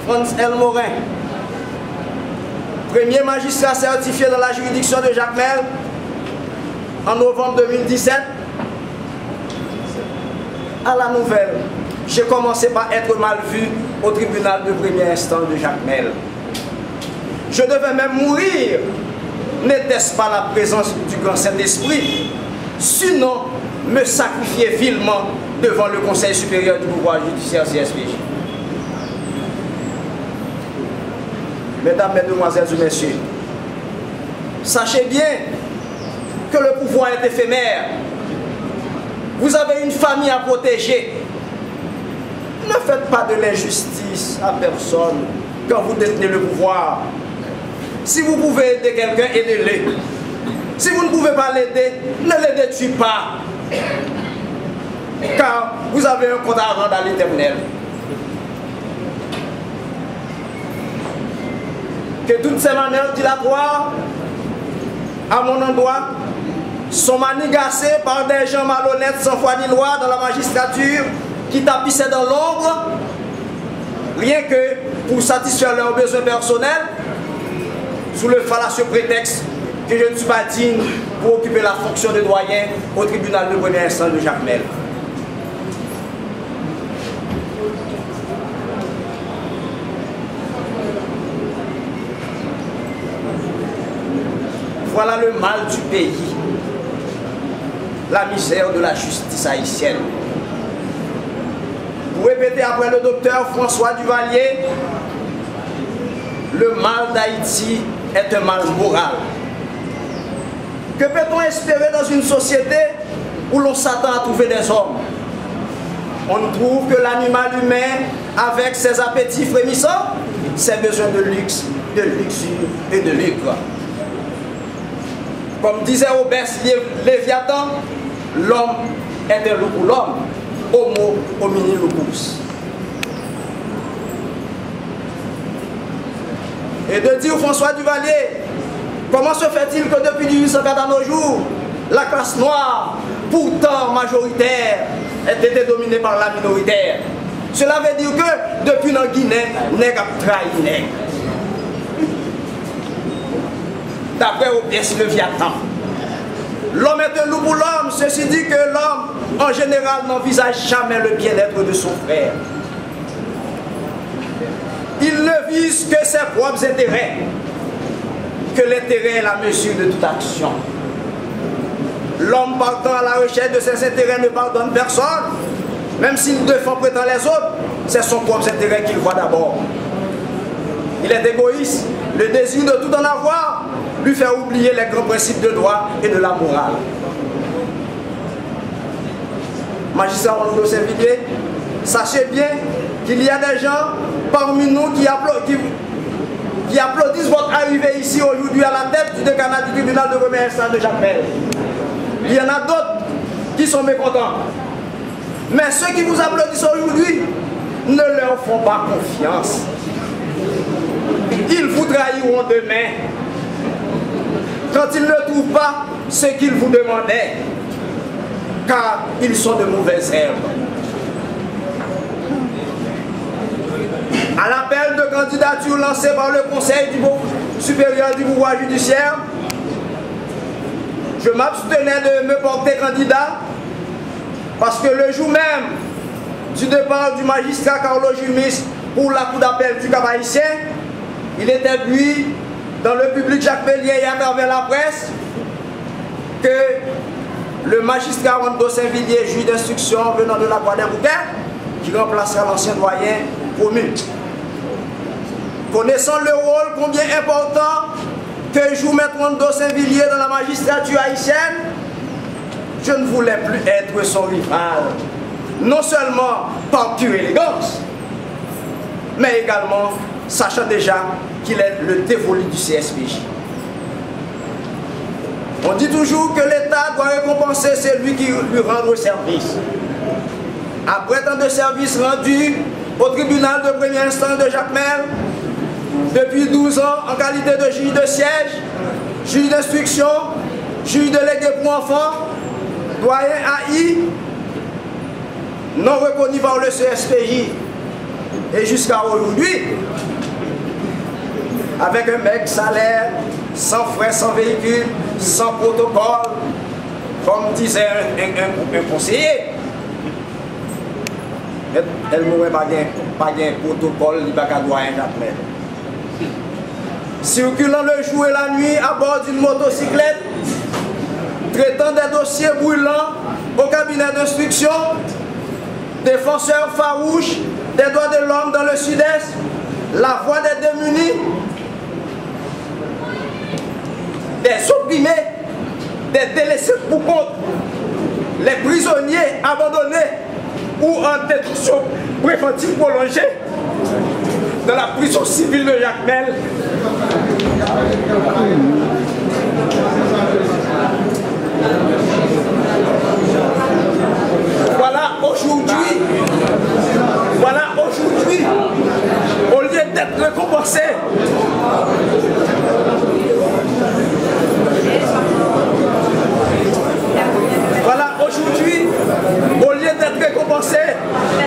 Franz L. Morin, premier magistrat certifié dans la juridiction de Jacmel en novembre 2017, à la nouvelle, j'ai commencé par être mal vu au tribunal de première instance de Jacmel. Je devais même mourir, n'était-ce pas la présence du grand Saint-Esprit, sinon me sacrifier vilement devant le Conseil supérieur du pouvoir judiciaire CSPJ. Mesdames, Mesdemoiselles et Messieurs, sachez bien que le pouvoir est éphémère. Vous avez une famille à protéger. Ne faites pas de l'injustice à personne quand vous détenez le pouvoir. Si vous pouvez aider quelqu'un, aidez-le. Si vous ne pouvez pas l'aider, ne le détruisez pas. Car vous avez un compte à rendre à l'Éternel. Que toutes ces manières dilatoires à mon endroit sont manigassées par des gens malhonnêtes sans foi ni loi dans la magistrature qui tapissaient dans l'ombre rien que pour satisfaire leurs besoins personnels sous le fallacieux prétexte que je ne suis pas digne pour occuper la fonction de doyen au tribunal de première instance de Jacmel. Voilà le mal du pays, la misère de la justice haïtienne. Pour répéter après le docteur François Duvalier, le mal d'Haïti est un mal moral. Que peut-on espérer dans une société où l'on s'attend à trouver des hommes? On trouve que l'animal humain, avec ses appétits frémissants, ses besoins de luxe, de luxure et de lucre. Comme disait Robert Léviathan, l'homme est un loup pour l'homme, homo homini lupus. Et de dire François Duvalier, comment se fait-il que depuis 1804 à nos jours, la classe noire, pourtant majoritaire, ait été dominée par la minoritaire? Cela veut dire que depuis la Guinée, nègre a trahi nègre. D'après Robert Léviathan, l'homme est un loup pour l'homme, ceci dit que l'homme, en général, n'envisage jamais le bien-être de son frère. Il ne vise que ses propres intérêts, que l'intérêt est la mesure de toute action. L'homme partant à la recherche de ses intérêts ne pardonne personne, même s'il défend prétend les autres, c'est son propre intérêt qu'il voit d'abord. Il est égoïste, le désir de tout en avoir lui fait oublier les grands principes de droit et de la morale. Magistrat Ronaldo Saint-Villiers, sachez bien qu'il y a des gens parmi nous qui applaudissent votre arrivée ici aujourd'hui à la tête du décanat du tribunal de première instance de Jacmel. Il y en a d'autres qui sont mécontents. Mais ceux qui vous applaudissent aujourd'hui ne leur font pas confiance. Ils vous trahiront demain quand ils ne trouvent pas ce qu'ils vous demandaient, car ils sont de mauvaises herbes. À l'appel de candidature lancé par le Conseil supérieur du pouvoir judiciaire, je m'abstenais de me porter candidat parce que le jour même du départ du magistrat Carlo Jumis pour la cour d'appel du Cap-Haïtien, il était dit dans le public jacmelien et à travers la presse que le magistrat Ronaldo Saint-Villiers, juge d'instruction venant de la Croix des Bouquets, qui remplacera l'ancien doyen promu. Connaissant le rôle combien important que joue Maître Ronaldo Saint-Villiers dans la magistrature haïtienne, je ne voulais plus être son rival, non seulement par pure élégance, mais également sachant déjà qu'il est le dévolu du CSPJ. On dit toujours que l'État doit récompenser celui qui lui rend service. Après tant de services rendus au tribunal de première instance de Jacmel, depuis 12 ans en qualité de juge de siège, juge d'instruction, juge délégué pour enfants, doyen AI, non reconnu par le CSPJ, et jusqu'à aujourd'hui, avec un mec salaire, sans frais, sans véhicule, sans protocole, comme disait un conseiller. Elle n'aurait pas de protocole, il n'y a pas de doyen jamais. Circulant le jour et la nuit à bord d'une motocyclette, traitant des dossiers brûlants au cabinet d'instruction, défenseur farouche des droits de l'homme dans le sud-est, la voix des démunis, des opprimés, des délaissés pour compte, les prisonniers abandonnés ou en détention préventive prolongée dans la prison civile de Jacmel. Voilà aujourd'hui, au lieu d'être récompensé,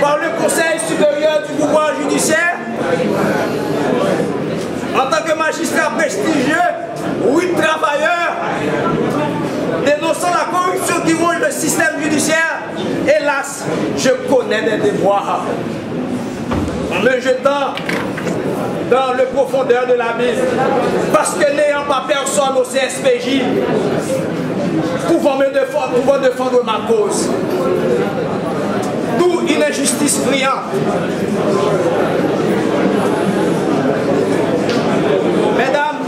par le Conseil supérieur du pouvoir judiciaire, en tant que magistrat prestigieux, 8 travailleurs dénonçant la corruption qui ronge le système judiciaire, hélas, je connais des devoirs. En me jetant dans le profondeur de l'abîme, parce que n'ayant pas personne au CSPJ, pouvant défendre ma cause. D'où une injustice criante. Mesdames,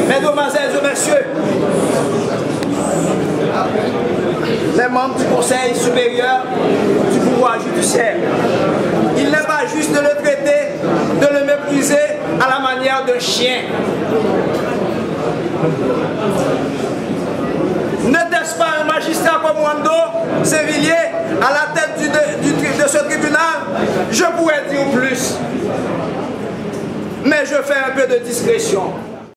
mesdemoiselles et messieurs, les membres du Conseil supérieur du pouvoir judiciaire, il n'est pas juste de le traiter, de le mépriser à la manière d'un chien. N'était-ce pas un magistrat comme Wando Sévillier à la tête de ce tribunal? Je pourrais dire plus. Mais je fais un peu de discrétion.